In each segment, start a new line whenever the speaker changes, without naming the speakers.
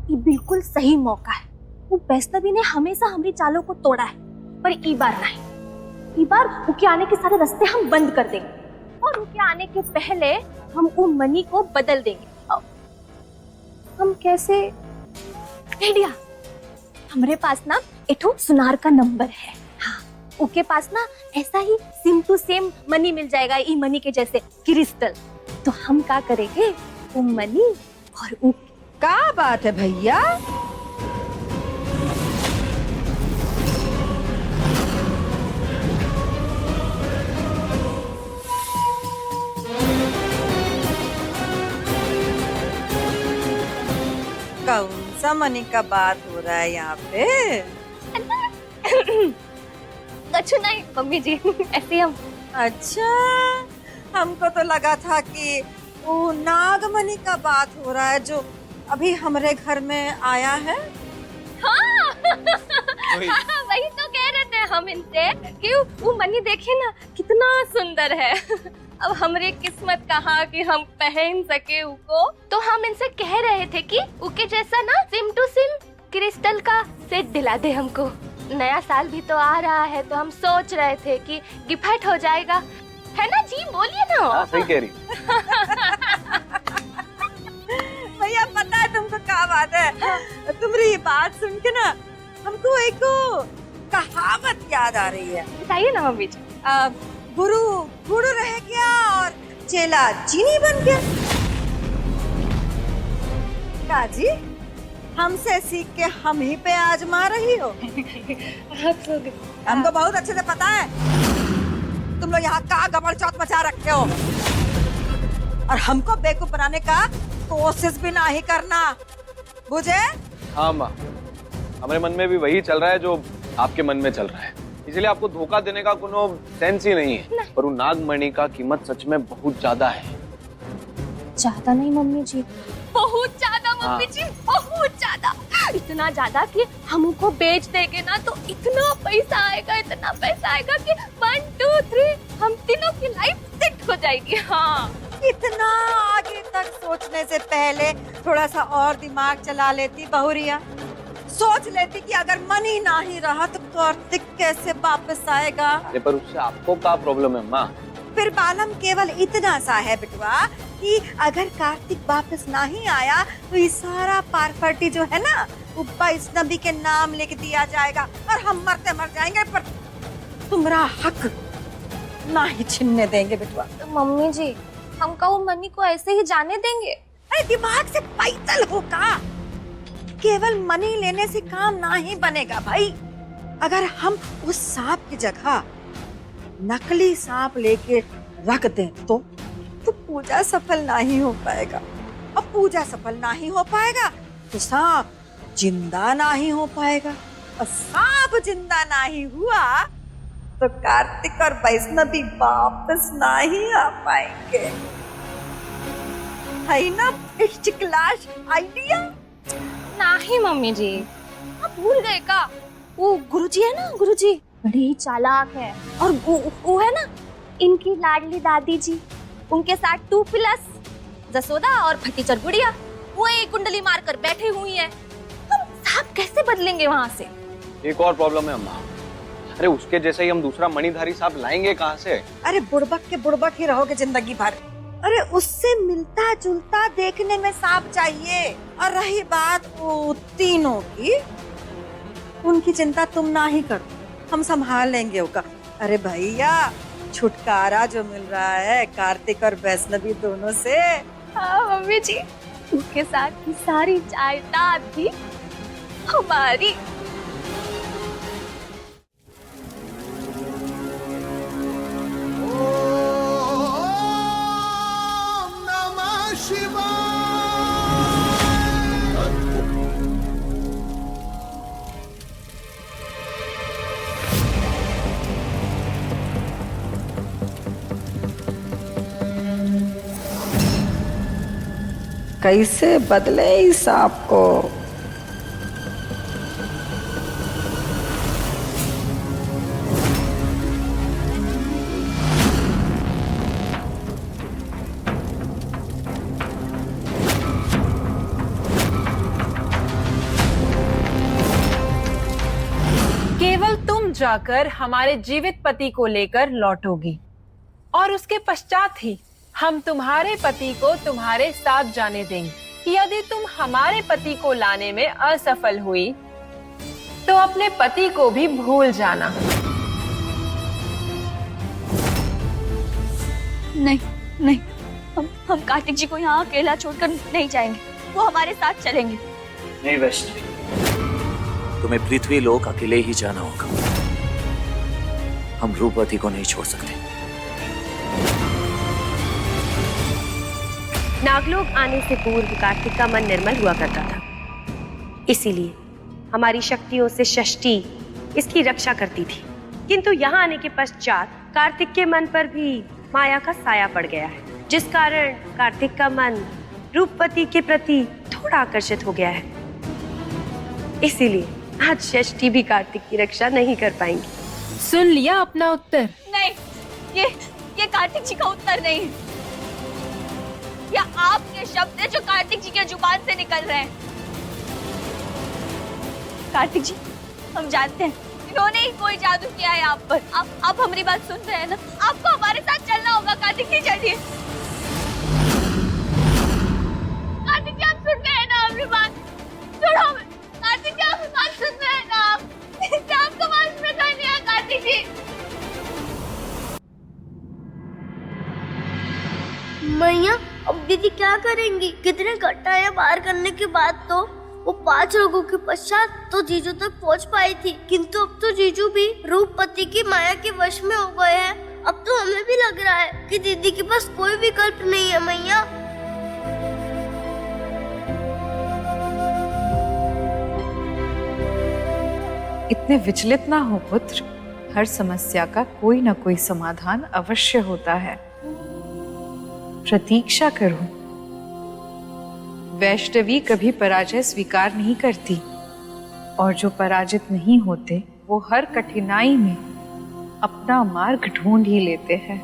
ये बिल्कुल सही मौका है। वो वैष्णवी ने हमेशा हमारी चालों को तोड़ा है, पर ई बार नहीं। ई बार उनके आने के सारे रास्ते हम बंद कर देंगे और उनके आने के पहले हम वो मनी को बदल देंगे। हम कैसे? आइडिया, हमारे पास ना एठो सुनार का नंबर है। हाँ, उनके पास ना ऐसा ही सेम टू सेम मनी मिल जाएगा, ई मनी के जैसे क्रिस्टल। तो हम क्या करेंगे, वो मनी और वो।
क्या बात है भैया? कौन सा मनी का बात हो रहा है यहाँ पे?
कुछ नहीं मम्मी जी, ऐसे हम।
अच्छा, हमको तो लगा था कि वो नागमणि का बात हो रहा है जो अभी हमारे घर में आया है।
हाँ वही तो कह रहे थे हम इनसे कि वो मनी देखे ना कितना सुंदर है। अब हमारे किस्मत कहाँ कि हम पहन सके उसको। तो हम इनसे कह रहे थे कि उके जैसा ना सिम टू सिम क्रिस्टल का सेट दिला दे हमको। नया साल भी तो आ रहा है, तो हम सोच रहे थे कि गिफ्ट हो जाएगा, है ना जी? बोलिए ना।
सही कह रही।
भैया पता है तुमको क्या बात है? तुम्हारी ये बात सुन के ना हमको एक कहावत याद आ रही है।
बताइए ना मम्मी जी।
गुरु गुरु रह गया और चेला चीनी बन गया। काजी, हमसे सीख के हम ही पे आजमा रही हो। हमको बहुत अच्छे से पता है तुम लोग यहाँ का गबड़ चौथ मचा रखे हो, और हमको बेवकूफ बनाने का कोशिश भी ना ही करना, बुझे?
हाँ माँ, हमारे मन में भी वही चल रहा है जो आपके मन में चल रहा है, इसलिए आपको धोखा देने का कोनो सेंस ही नहीं है। पर वो नागमणि का कीमत सच में बहुत ज्यादा है।
ज्यादा नहीं मम्मी जी, बहुत ज्यादा मम्मी जी, बहुत ज्यादा। इतना ज्यादा कि हम उनको बेच देंगे ना तो इतना पैसा आएगा, इतना पैसा आएगा कि 1 2 3 हम तीनों की लाइफ सेट हो जाएगी। हाँ,
इतना आगे तक सोचने से पहले थोड़ा सा और दिमाग चला लेती बहुरिया। सोच लेती कि अगर मनी ना ही रहा तो कार्तिक कैसे वापस आएगा।
पर उससे आपको क्या प्रॉब्लम है माँ?
फिर बालम केवल इतना सा है बिटवा कि अगर कार्तिक वापस ना ही आया तो ये सारा प्रॉपर्टी जो है ना वो वैष्णवी के नाम लिख दिया जाएगा और हम मरते मर जाएंगे, पर तुम्हारा हक ना ही छीनने देंगे बिटवा।
तो मम्मी जी, हम का वो मनी को ऐसे ही जाने देंगे?
अरे दिमाग से पैदल होगा, केवल मनी लेने से काम ना ही बनेगा भाई। अगर हम उस सांप की जगह नकली सांप लेके रख दें तो पूजा सफल ना ही हो पाएगा, और पूजा सफल ना ही हो पाएगा तो सांप जिंदा ना ही हो पाएगा, और सांप जिंदा ना ही हुआ तो कार्तिक और वैष्णवी वापस ना ही आ पाएंगे। है ना फर्स्ट क्लास आइडिया?
नहीं मम्मी जी, आप भूल गए का? वो गुरुजी है ना, गुरुजी बड़े ही चालाक है, और वो है ना इनकी लाडली दादी जी, उनके साथ 2+ जसोदा और भतीचर गुड़िया, वो एक कुंडली मारकर बैठे हुई है। हम सांप कैसे बदलेंगे वहाँ से?
एक और प्रॉब्लम है अम्मा। अरे उसके जैसे ही हम दूसरा मणिधारी सांप लाएंगे कहाँ से?
अरे बुड़बक के बुड़बक ही रहोगे जिंदगी भर। अरे उससे मिलता जुलता देखने में सांप चाहिए। और रही बात वो तीनों की, उनकी चिंता तुम ना ही करो, हम संभाल लेंगे उनका। अरे भैया, छुटकारा जो मिल रहा है कार्तिक और वैष्णवी दोनों से।
हाँ मम्मी जी, उनके साथ की सारी जायदाद भी हमारी।
कैसे बदले इस सांप को?
जाकर हमारे जीवित पति को लेकर लौटोगी और उसके पश्चात ही हम तुम्हारे पति को तुम्हारे साथ जाने देंगे। यदि तुम हमारे पति को लाने में असफल हुई तो अपने पति को भी भूल जाना।
नहीं नहीं, हम कार्तिक जी को यहाँ अकेला छोड़कर नहीं जाएंगे, वो हमारे साथ चलेंगे।
नहीं वैष्णवी, तुम्हें पृथ्वी लोक अकेले ही जाना होगा। हम रूपवती को नहीं छोड़ सकते।
नागलोक आने से पूर्व कार्तिक का मन निर्मल हुआ करता था, इसीलिए हमारी शक्तियों से षष्ठी इसकी रक्षा करती थी। किंतु यहाँ आने के पश्चात कार्तिक के मन पर भी माया का साया पड़ गया है, जिस कारण कार्तिक का मन रूपवती के प्रति थोड़ा आकर्षित हो गया है। इसीलिए आज षष्ठी भी कार्तिक की रक्षा नहीं कर पाएंगी।
सुन लिया अपना उत्तर?
नहीं, ये कार्तिक जी का उत्तर नहीं है। या आपके शब्द है जो कार्तिक जी के जुबान से निकल रहे हैं। कार्तिक जी, हम जानते हैं इन्होंने ही कोई जादू किया है आप पर। आप हमारी बात सुन रहे हैं ना? आपको हमारे साथ चलना होगा। कार्तिक जी चलिए। कार्तिक जी, आप सुन रहे हैं ना हमारी बात? सुनो, कार्तिक जी आप बात सुन रहे हैं ना? आपको बात में नहीं है कार्तिक जी।
मैया, अब दीदी क्या करेंगी? कितने कटाया पार करने के बाद तो वो 5 लोगों के पश्चात तो जीजू तक पहुंच पाई थी, किंतु अब तो जीजू भी रूपवती की माया के वश में हो गए हैं। अब तो हमें भी लग रहा है कि दीदी के पास कोई विकल्प नहीं है। मैया,
इतने विचलित ना हो पुत्र, हर समस्या का कोई ना कोई समाधान अवश्य होता है। प्रतीक्षा करो। वैष्णवी कभी पराजय स्वीकार नहीं करती, और जो पराजित नहीं होते वो हर कठिनाई में अपना मार्ग ढूंढ ही लेते हैं।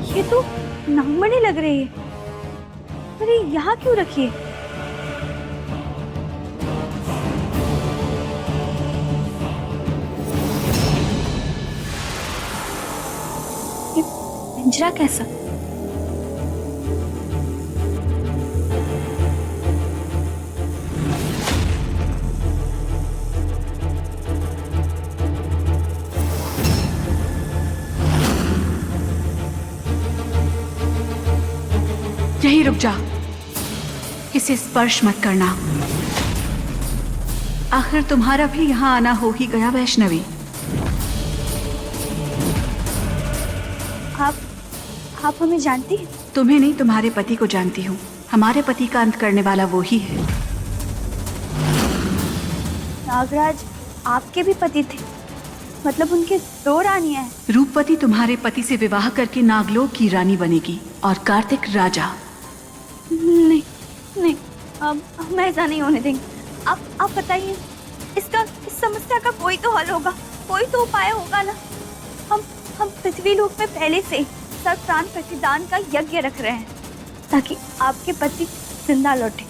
ये तो नागमणि लग रही है, पर ये यहाँ क्यों रखी है? ये पिंजरा कैसा?
यहीं रुक जा, इसे स्पर्श मत करना। आखिर तुम्हारा भी यहाँ आना हो ही गया वैष्णवी।
आप हमें जानती हैं?
तुम्हें नहीं, तुम्हारे पति को जानती हूँ। हमारे पति का अंत करने वाला वो ही है।
नागराज आपके भी पति थे, मतलब उनके 2 रानियां हैं।
रूपवती तुम्हारे पति से विवाह करके नागलोक की रानी बनेगी और कार्तिक राजा।
नहीं नहीं, अब हम ऐसा नहीं होने देंगे। आप बताइए, इस समस्या का कोई तो हल होगा, कोई तो उपाय होगा ना? हम पृथ्वी लोक में पहले से ही प्राण प्रतिदान का यज्ञ रख रहे हैं ताकि आपके पति जिंदा लौटे।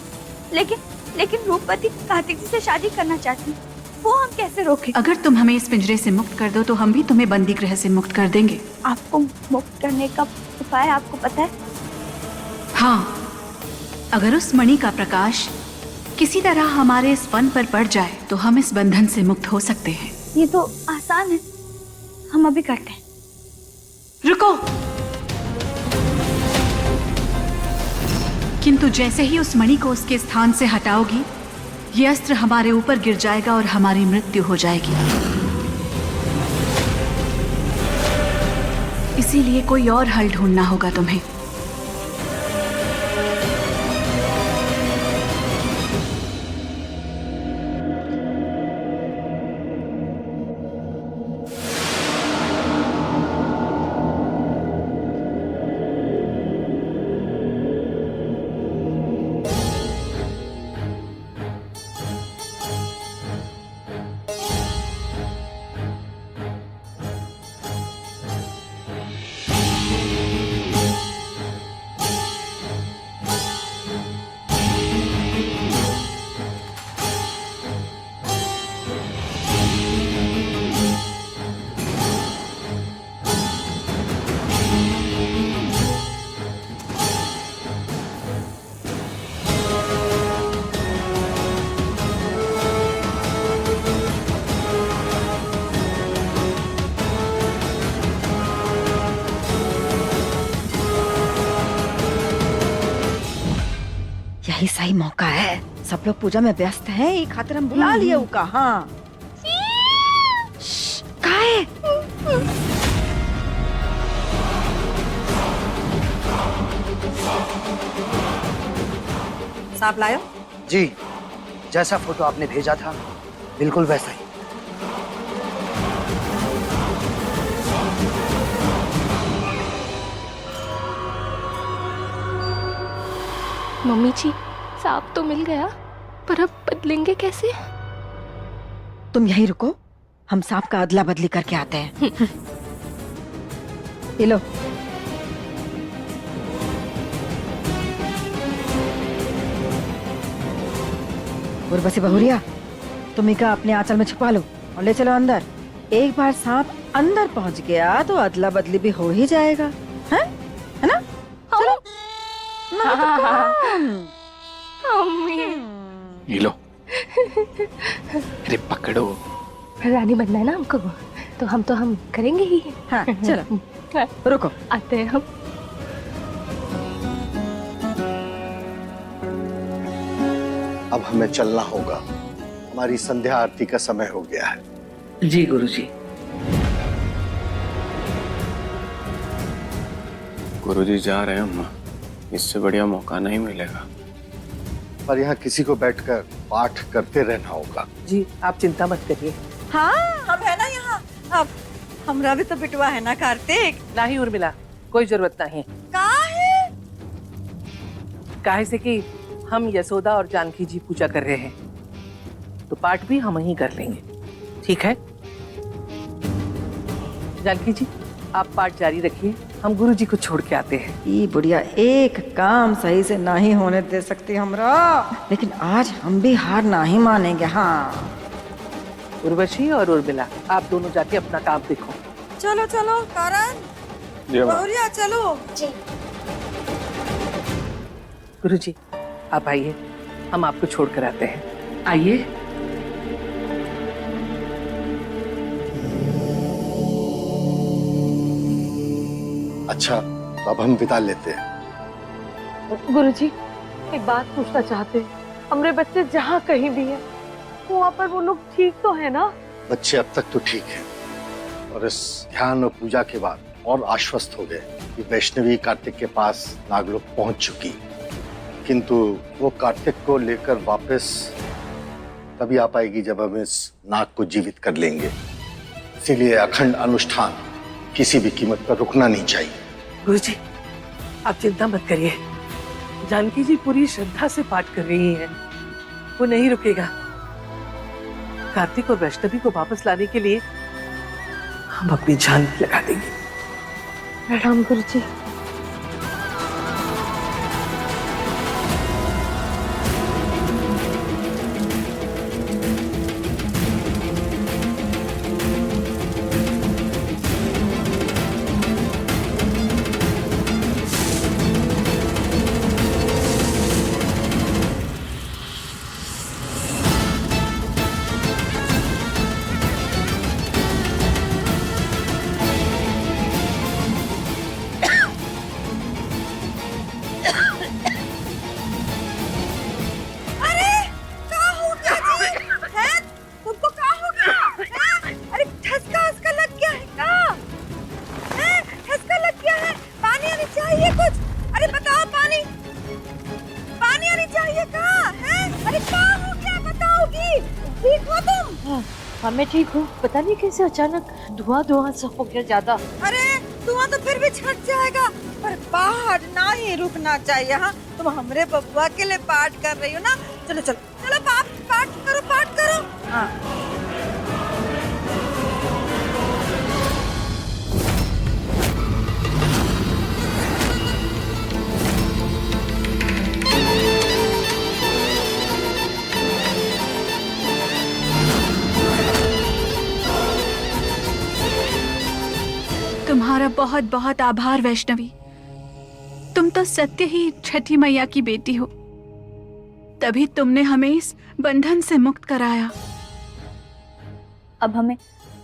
लेकिन रूपवती कार्तिक जी से शादी करना चाहती है, वो हम कैसे रोकें?
अगर तुम हमें इस पिंजरे से मुक्त कर दो तो हम भी तुम्हें बंदी गृह से मुक्त कर देंगे।
आपको मुक्त करने का उपाय आपको पता है?
हाँ, अगर उस मणि का प्रकाश किसी तरह हमारे इस वन पर पड़ जाए तो हम इस बंधन से मुक्त हो सकते हैं।
ये तो आसान है, हम अभी करते हैं।
रुको। किंतु जैसे ही उस मणि को उसके स्थान से हटाओगी, ये अस्त्र हमारे ऊपर गिर जाएगा और हमारी मृत्यु हो जाएगी। इसीलिए कोई और हल ढूंढना होगा तुम्हें।
यही सही मौका है। सब लोग पूजा में व्यस्त हैं, ये खातिर हम बुला लिए उका। हाँ काहे? सांप लायो?
जी, जैसा फोटो आपने भेजा था बिल्कुल वैसा ही।
मम्मी जी, सांप तो मिल गया, पर अब बदलेंगे कैसे?
तुम यहीं रुको, हम सांप का अदला बदली करके आते हैं। ये लो। उर्वशी बहुरिया, तुम इका अपने आंचल में छुपा लो और ले चलो अंदर। एक बार सांप अंदर पहुंच गया तो अदला बदली भी हो ही जाएगा, है ना? चलो।
ये लो। अरे पकड़ो।
रानी बनना है ना हमको, तो हम करेंगे ही।
हाँ चलो रुको,
आते हैं हम।
अब हमें चलना होगा, हमारी संध्या आरती का समय हो गया है।
जी गुरुजी।
गुरुजी जा रहे हैं अम्मा, इससे बढ़िया मौका नहीं मिलेगा।
पर यहाँ किसी को बैठकर पाठ करते रहना होगा।
जी आप चिंता मत करिए।
हाँ हम है ना यहाँ। अब हमरा भी तो बिटवा है ना कार्तिक।
नहीं उर्मिला, कोई जरूरत नहीं। काहे से कि हम यशोदा और जानकी जी पूजा कर रहे हैं, तो पाठ भी हम ही कर लेंगे। ठीक है जानकी जी, आप पाठ जारी रखिए, हम गुरुजी को छोड़ के आते हैं।
ये बुढ़िया एक काम सही से नहीं होने दे सकती हमरा, लेकिन आज हम भी हार नहीं मानेंगे। हाँ
उर्वशी और उर्मिला, आप दोनों जाके अपना काम देखो।
चलो चलो कारण, बहुरिया चलो।
जी।
गुरुजी आप आइए, हम आपको छोड़ कर आते हैं। आइए।
अच्छा तो अब हम विदा लेते हैं।
गुरुजी एक बात पूछना चाहते हैं, हमारे बच्चे जहाँ कहीं भी हैं, वहाँ पर वो लोग ठीक तो है ना?
बच्चे अब तक तो ठीक है, और इस ध्यान और पूजा के बाद और आश्वस्त हो गए कि वैष्णवी कार्तिक के पास नागलोक पहुंच चुकी। किंतु वो कार्तिक को लेकर वापस तभी आ पाएगी जब हम इस नाग को जीवित कर लेंगे। इसीलिए अखंड अनुष्ठान किसी भी कीमत पर रुकना नहीं चाहिए।
गुरुजी आप चिंता मत करिए, जानकी जी पूरी श्रद्धा से पाठ कर रही हैं, वो नहीं रुकेगा। कार्तिक और वैष्णवी को वापस लाने के लिए हम अपनी जान भी लगा देंगे।
प्रणाम गुरुजी।
मैं ठीक हूँ। पता नहीं कैसे अचानक धुआं सा हो गया ज्यादा।
अरे धुआं तो फिर भी छट जाएगा, पर बाहर ना ही रुकना चाहिए। हाँ, तुम हमरे बबुआ के लिए पाठ कर रही हो ना। चलो चलो चलो, पाठ करो। हाँ।
तुम्हारा बहुत बहुत आभार वैष्णवी। तुम तो सत्य ही छठी मैया की बेटी हो, तभी तुमने हमें इस बंधन से मुक्त कराया।
अब हमें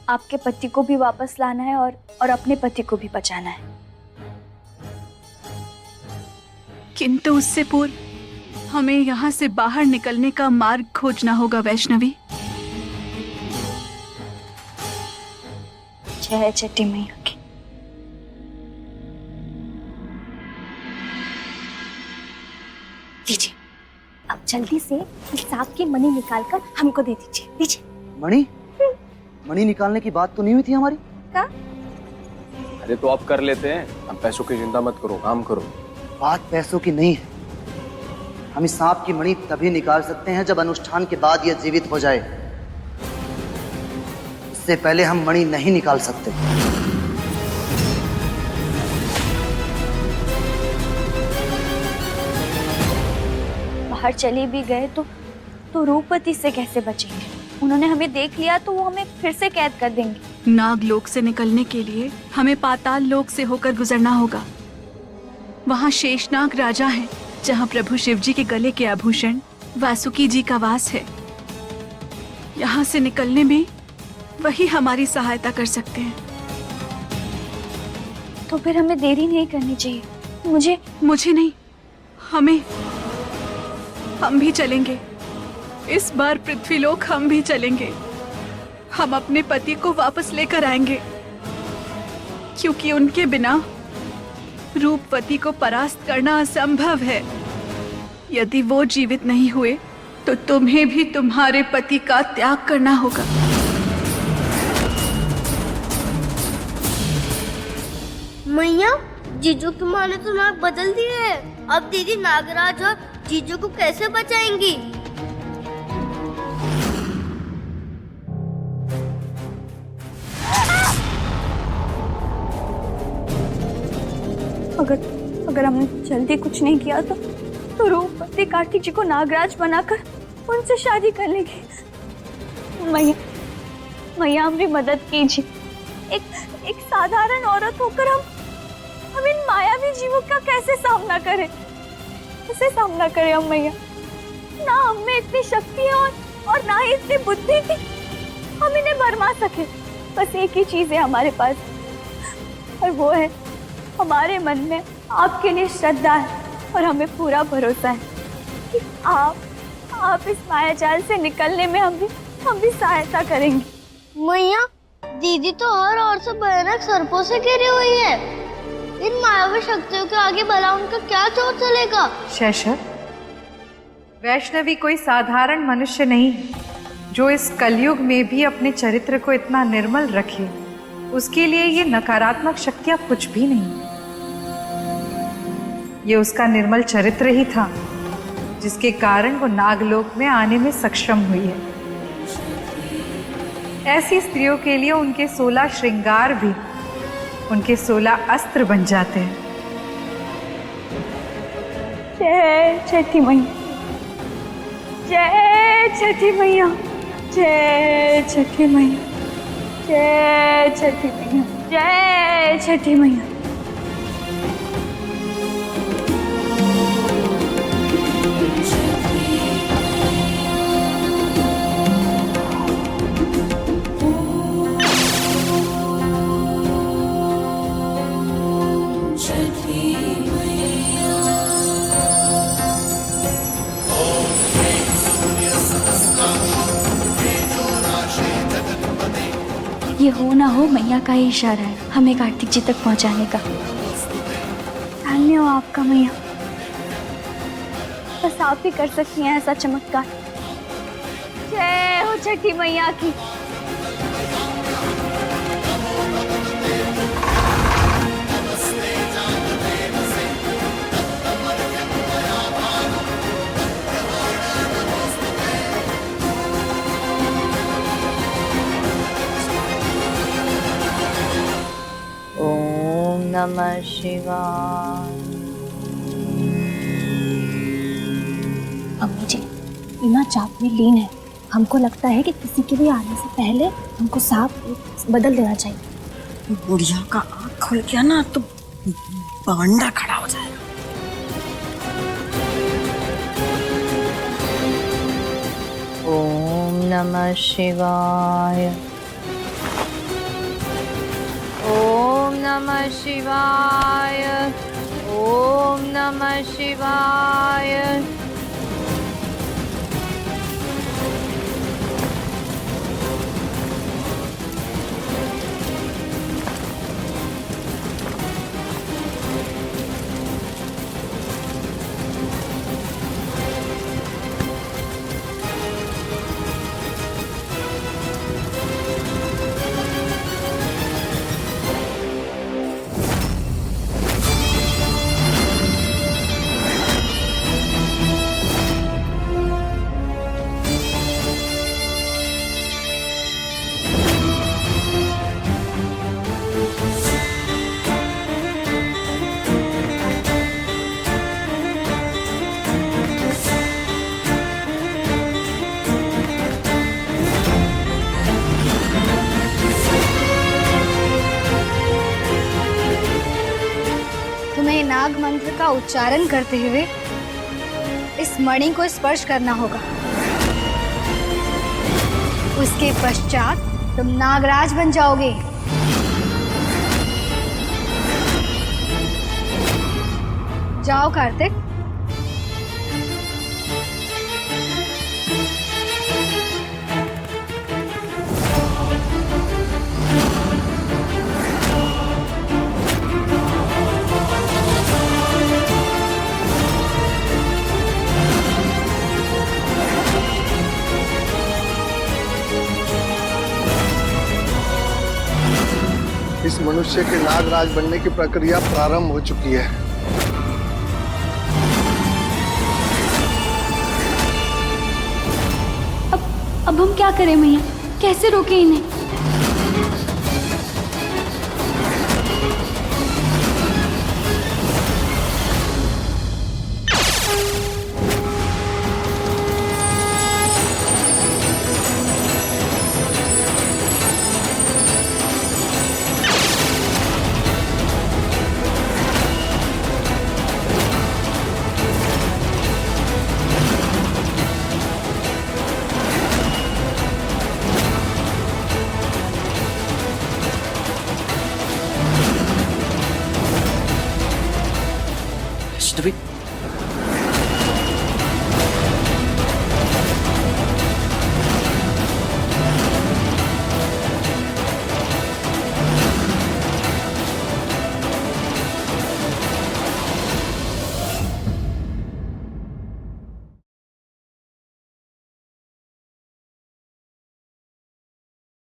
आपके पति को भी वापस लाना है और अपने पति को भी बचाना है।
किंतु उससे पूर्व हमें यहाँ से बाहर निकलने का मार्ग खोजना होगा वैष्णवी।
जय छठी मैया की। लीजिए, अब जल्दी से इस सांप की मणि निकालकर हमको दे दीजिए।
मणि निकालने की बात तो नहीं हुई थी हमारी?
क्या?
अरे तो आप कर लेते हैं, हम पैसों की चिंता मत करो, काम करो।
बात पैसों की नहीं है। हम इस सांप की मणि तभी निकाल सकते हैं जब अनुष्ठान के बाद यह जीवित हो जाए। इससे पहले हम मणि नहीं निकाल सकते।
बाहर चले भी गए तो रूपवती से कैसे बचेंगे? उन्होंने हमें देख लिया तो वो हमें फिर से कैद कर देंगे।
नागलोक से निकलने के लिए हमें पाताल लोक से होकर गुजरना होगा। वहाँ शेषनाग राजा है, जहाँ प्रभु शिव जी के गले के आभूषण वासुकी जी का वास है। यहाँ से निकलने में वही हमारी सहायता कर सकते हैं।
तो फिर हमें देरी नहीं करनी चाहिए।
मुझे नहीं, हम भी चलेंगे। इस बार पृथ्वीलोक हम भी चलेंगे। हम अपने पति को वापस लेकर आएंगे, क्योंकि उनके बिना रूपवती को परास्त करना असंभव है। यदि वो जीवित नहीं हुए तो तुम्हें भी तुम्हारे पति का त्याग करना होगा।
मैया, जीजू की माँ ने तो नाक बदल दिए है। अब दीदी नागराज और जीजू को कैसे बचाएंगी?
अगर हमने जल्दी कुछ नहीं किया तो रूपवती कार्तिक जी को नागराज बनाकर उनसे शादी कर लेगी। मैया हमारी मदद कीजिए। एक साधारण औरत होकर हम इन मायावी जीवों का कैसे सामना करें? हम मैया? ना हमें इतनी शक्ति और ना ही इतनी बुद्धि कि हम इन्हें भरमा सके। बस एक ही चीज है हमारे पास, और वो है हमारे मन में आपके लिए श्रद्धा है और हमें पूरा भरोसा है कि आप इस मायाजाल से निकलने में हम भी सहायता करेंगे।
मैया, दीदी तो हर और से भयानक सर्पों से घिरी हुई है। इन मायावी शक्तियों के आगे भला उनका क्या चोट चलेगा?
शैशव, वैष्णवी कोई साधारण मनुष्य नहीं है जो इस कलयुग में भी अपने चरित्र को इतना निर्मल रखे। उसके लिए ये नकारात्मक शक्तियां कुछ भी नहीं। ये उसका निर्मल चरित्र ही था जिसके कारण वो नागलोक में आने में सक्षम हुई है। ऐसी स्त्रियों के लिए उनके 16 श्रृंगार भी उनके 16 अस्त्र बन जाते हैं।
जय छठी मैया, जय छठी मैया, जय छठी मैया, जय छठी मैया, जय छठी मैया। ये हो ना हो मैया का ही इशारा है हमें कार्तिक जी तक पहुंचाने का। धन्य हो आपका मैया, बस आप ही कर सकती हैं ऐसा चमत्कार। जय हो छठी मैया की।
नमः शिवाय।
अम्मी जी, इना जाप में लीन है। हमको लगता है कि किसी के भी आने से पहले हमको सांप बदल देना चाहिए।
बुढ़िया का आँख खुल गया ना तो बवंडर खड़ा हो जाएगा।
ओम नमः शिवाय। ओम नमः शिवाय। ओम नमः शिवाय।
तुम्हें नाग मंत्र का उच्चारण करते हुए इस मणि को स्पर्श करना होगा। उसके पश्चात तुम नागराज बन जाओगे। जाओ कार्तिक।
इस मनुष्य के नागराज बनने की प्रक्रिया प्रारंभ हो चुकी है।
अब हम क्या करें मैया? कैसे रोके इन्हें?
वैष्णवी